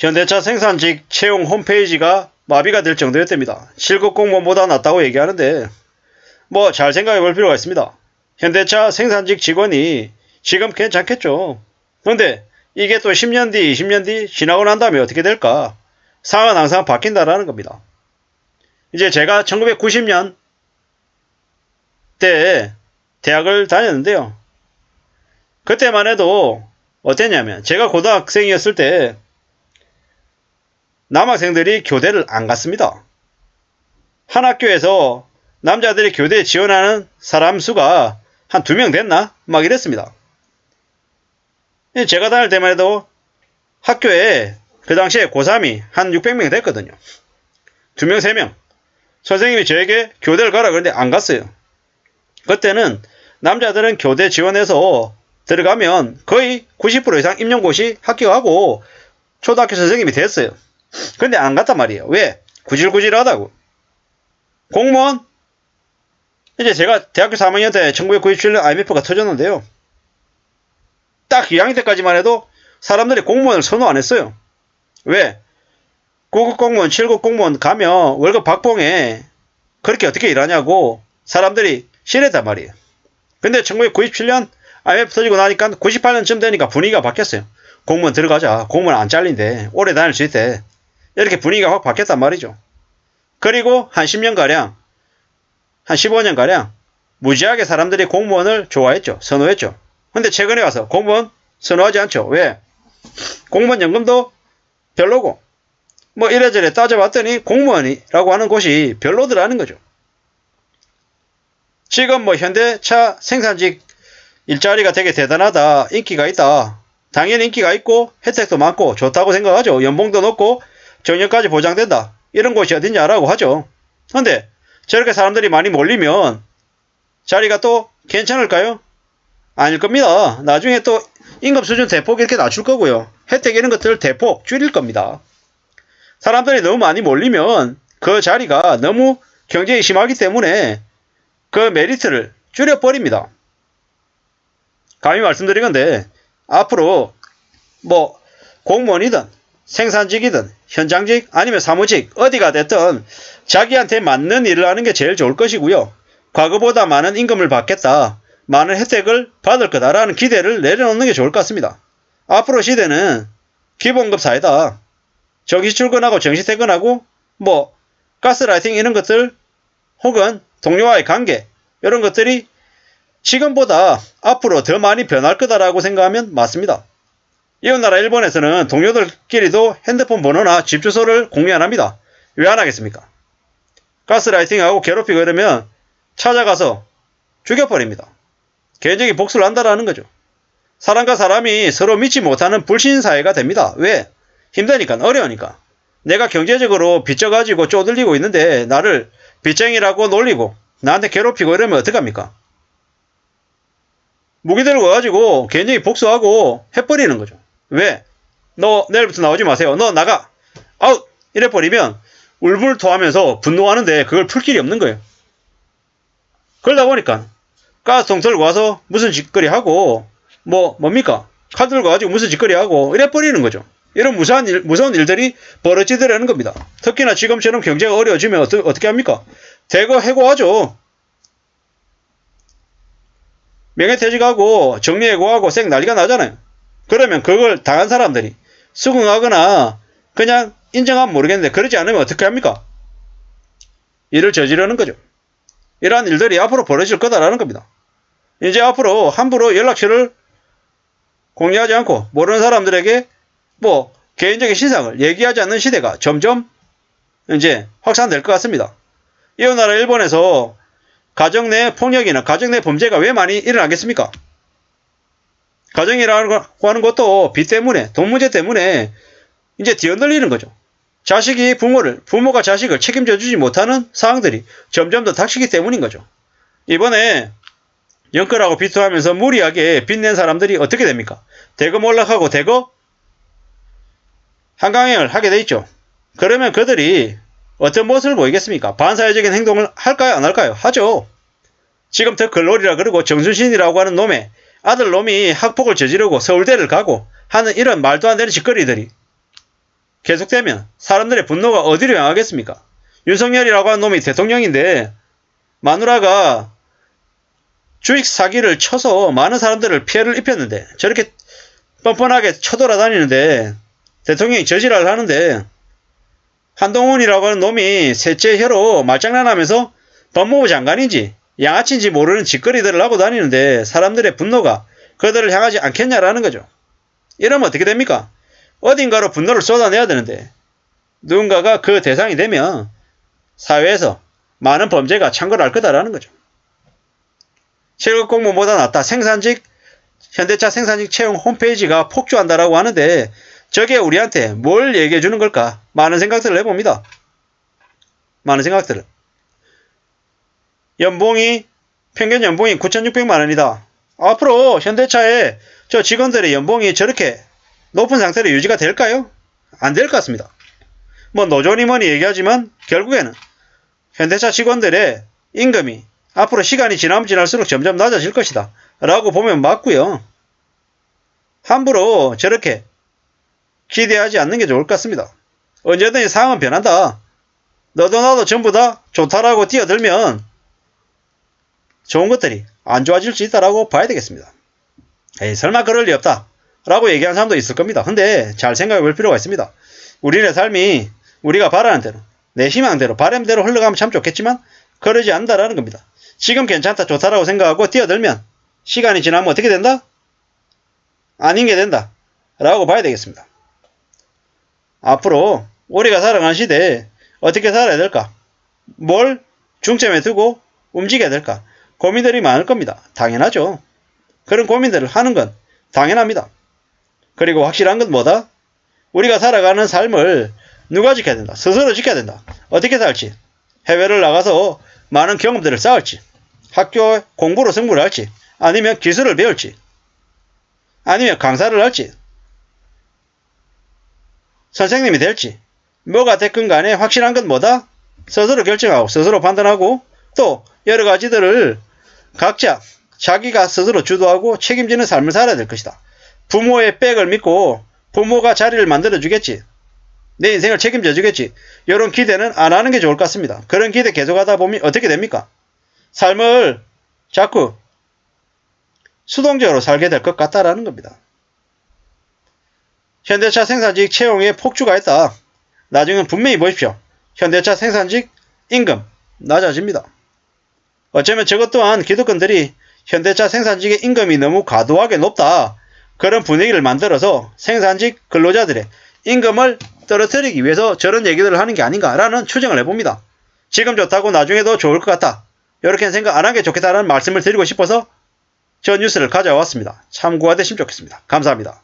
현대차 생산직 채용 홈페이지가 마비가 될 정도였답니다. 실급 공무원보다 낫다고 얘기하는데 뭐 잘 생각해 볼 필요가 있습니다. 현대차 생산직 직원이 지금 괜찮겠죠. 그런데 이게 또 10년 뒤, 20년 뒤 지나고 난 다음에 어떻게 될까? 상황은 항상 바뀐다라는 겁니다. 이제 제가 1990년 때 대학을 다녔는데요. 그때만 해도 어땠냐면 제가 고등학생이었을 때 남학생들이 교대를 안 갔습니다. 한 학교에서 남자들이 교대에 지원하는 사람 수가 한 2명 됐나? 막 이랬습니다. 제가 다닐 때만 해도 학교에 그 당시에 고3이 한 600명 됐거든요. 2명, 3명. 선생님이 저에게 교대를 가라 그랬는데 안 갔어요. 그때는 남자들은 교대 지원해서 들어가면 거의 90% 이상 임용고시 합격하고 초등학교 선생님이 됐어요. 근데 안 갔단 말이에요. 왜? 구질구질하다고. 공무원? 이제 제가 대학교 3학년 때 1997년 IMF가 터졌는데요. 딱 2학년 때까지만 해도 사람들이 공무원을 선호 안 했어요. 왜? 9급 공무원, 7급 공무원 가면 월급 박봉에 그렇게 어떻게 일하냐고 사람들이 싫어했단 말이에요. 근데 1997년 IMF 터지고 나니까 98년쯤 되니까 분위기가 바뀌었어요. 공무원 들어가자. 공무원 안 잘린대. 오래 다닐 수 있대. 이렇게 분위기가 확 바뀌었단 말이죠. 그리고 한 10년가량, 한 15년가량 무지하게 사람들이 공무원을 좋아했죠. 선호했죠. 근데 최근에 와서 공무원 선호하지 않죠. 왜? 공무원 연금도 별로고 뭐 이래저래 따져봤더니 공무원이라고 하는 곳이 별로더라는 거죠. 지금 뭐 현대차 생산직 일자리가 되게 대단하다. 인기가 있다. 당연히 인기가 있고 혜택도 많고 좋다고 생각하죠. 연봉도 높고 정년까지 보장된다. 이런 곳이 어딨냐라고 하죠. 근데 저렇게 사람들이 많이 몰리면 자리가 또 괜찮을까요? 아닐 겁니다. 나중에 또 임금 수준 대폭 이렇게 낮출 거고요. 혜택 이런 것들을 대폭 줄일 겁니다. 사람들이 너무 많이 몰리면 그 자리가 너무 경쟁이 심하기 때문에 그 메리트를 줄여버립니다. 감히 말씀드린 건데 앞으로 뭐 공무원이든 생산직이든 현장직 아니면 사무직 어디가 됐든 자기한테 맞는 일을 하는 게 제일 좋을 것이고요. 과거보다 많은 임금을 받겠다. 많은 혜택을 받을 거다라는 기대를 내려놓는 게 좋을 것 같습니다. 앞으로 시대는 기본급 사회다. 정시 출근하고 정시 퇴근하고 뭐 가스라이팅 이런 것들 혹은 동료와의 관계 이런 것들이 지금보다 앞으로 더 많이 변할 거다라고 생각하면 맞습니다. 이웃나라 일본에서는 동료들끼리도 핸드폰 번호나 집 주소를 공유 안 합니다. 왜 안 하겠습니까? 가스라이팅하고 괴롭히고 이러면 찾아가서 죽여버립니다. 개인적인 복수를 한다라는 거죠. 사람과 사람이 서로 믿지 못하는 불신사회가 됩니다. 왜? 힘드니까, 어려우니까. 내가 경제적으로 빚져가지고 쪼들리고 있는데 나를 빚쟁이라고 놀리고 나한테 괴롭히고 이러면 어떡합니까? 무기 들고 와가지고 개인적인 복수하고 해버리는 거죠. 왜? 너 내일부터 나오지 마세요. 너 나가. 아웃! 이래버리면 울불 토하면서 분노하는데 그걸 풀 길이 없는 거예요. 그러다 보니까 가스통 들고 와서 무슨 짓거리 하고 뭡니까? 칼 들고 와가지고 무슨 짓거리 하고 이래버리는 거죠. 이런 무서운 일들이 벌어지더라는 겁니다. 특히나 지금처럼 경제가 어려워지면 어떻게 합니까? 대거 해고하죠. 명예퇴직하고 정리해고하고 쌩 난리가 나잖아요. 그러면 그걸 당한 사람들이 수긍하거나 그냥 인정하면 모르겠는데 그러지 않으면 어떻게 합니까? 일을 저지르는 거죠. 이러한 일들이 앞으로 벌어질 거다라는 겁니다. 이제 앞으로 함부로 연락처를 공유하지 않고 모르는 사람들에게 뭐 개인적인 신상을 얘기하지 않는 시대가 점점 이제 확산될 것 같습니다. 이웃나라 일본에서 가정 내 폭력이나 가정 내 범죄가 왜 많이 일어나겠습니까? 가정이라고 하는 것도 빚 때문에 돈 문제 때문에 이제 뒤흔들리는 거죠. 자식이 부모가 자식을 책임져 주지 못하는 상황들이 점점 더 닥치기 때문인 거죠. 이번에 영끌하고 비토하면서 무리하게 빚낸 사람들이 어떻게 됩니까? 대거 몰락하고 대거 한강행을 하게 돼 있죠. 그러면 그들이 어떤 모습을 보이겠습니까? 반사회적인 행동을 할까요? 안 할까요? 하죠. 지금 더 글로리라 그러고 정순신이라고 하는 놈의 아들 놈이 학폭을 저지르고 서울대를 가고 하는 이런 말도 안 되는 짓거리들이 계속되면 사람들의 분노가 어디로 향하겠습니까? 윤석열이라고 하는 놈이 대통령인데 마누라가 주식 사기를 쳐서 많은 사람들을 피해를 입혔는데 저렇게 뻔뻔하게 쳐돌아다니는데 대통령이 저지랄을 하는데 한동훈이라고 하는 놈이 셋째 혀로 말장난하면서 법무부 장관인지 양아치인지 모르는 짓거리들을 하고 다니는데 사람들의 분노가 그들을 향하지 않겠냐라는 거죠. 이러면 어떻게 됩니까? 어딘가로 분노를 쏟아내야 되는데 누군가가 그 대상이 되면 사회에서 많은 범죄가 창궐할 거다라는 거죠. 7급 공무원보다 낫다. 현대차 생산직 채용 홈페이지가 폭주한다라고 하는데 저게 우리한테 뭘 얘기해 주는 걸까? 많은 생각들을 해봅니다. 많은 생각들을. 평균 연봉이 9,600만 원이다. 앞으로 현대차의 저 직원들의 연봉이 저렇게 높은 상태로 유지가 될까요? 안 될 것 같습니다. 뭐 노조니 뭐니 얘기하지만 결국에는 현대차 직원들의 임금이 앞으로 시간이 지나면 지날수록 점점 낮아질 것이다 라고 보면 맞고요. 함부로 저렇게 기대하지 않는 게 좋을 것 같습니다. 언제든지 상황은 변한다. 너도 나도 전부 다 좋다라고 뛰어들면 좋은 것들이 안 좋아질 수 있다라고 봐야 되겠습니다. 에이, 설마 그럴 리 없다 라고 얘기하는 사람도 있을 겁니다. 근데 잘 생각해 볼 필요가 있습니다. 우리의 삶이 우리가 바라는 대로 내 희망대로 바람대로 흘러가면 참 좋겠지만 그러지 않는다라는 겁니다. 지금 괜찮다 좋다라고 생각하고 뛰어들면 시간이 지나면 어떻게 된다? 아닌 게 된다 라고 봐야 되겠습니다. 앞으로 우리가 살아가는 시대에 어떻게 살아야 될까? 뭘 중점에 두고 움직여야 될까? 고민들이 많을 겁니다. 당연하죠. 그런 고민들을 하는 건 당연합니다. 그리고 확실한 건 뭐다? 우리가 살아가는 삶을 누가 지켜야 된다? 스스로 지켜야 된다. 어떻게 살지? 해외를 나가서 많은 경험들을 쌓을지, 학교 공부로 승부를 할지, 아니면 기술을 배울지, 아니면 강사를 할지, 선생님이 될지, 뭐가 됐건 간에 확실한 건 뭐다? 스스로 결정하고 스스로 판단하고 또 여러 가지들을 각자 자기가 스스로 주도하고 책임지는 삶을 살아야 될 것이다. 부모의 백을 믿고 부모가 자리를 만들어주겠지. 내 인생을 책임져 주겠지. 이런 기대는 안 하는 게 좋을 것 같습니다. 그런 기대 계속하다 보면 어떻게 됩니까? 삶을 자꾸 수동적으로 살게 될 것 같다라는 겁니다. 현대차 생산직 채용에 폭주가 있다. 나중엔 분명히 보십시오. 현대차 생산직 임금 낮아집니다. 어쩌면 저것 또한 기득권들이 현대차 생산직의 임금이 너무 과도하게 높다. 그런 분위기를 만들어서 생산직 근로자들의 임금을 떨어뜨리기 위해서 저런 얘기들을 하는 게 아닌가라는 추정을 해봅니다. 지금 좋다고 나중에도 좋을 것 같다. 이렇게 생각 안 하는 게 좋겠다라는 말씀을 드리고 싶어서 저 뉴스를 가져왔습니다. 참고가 되시면 좋겠습니다. 감사합니다.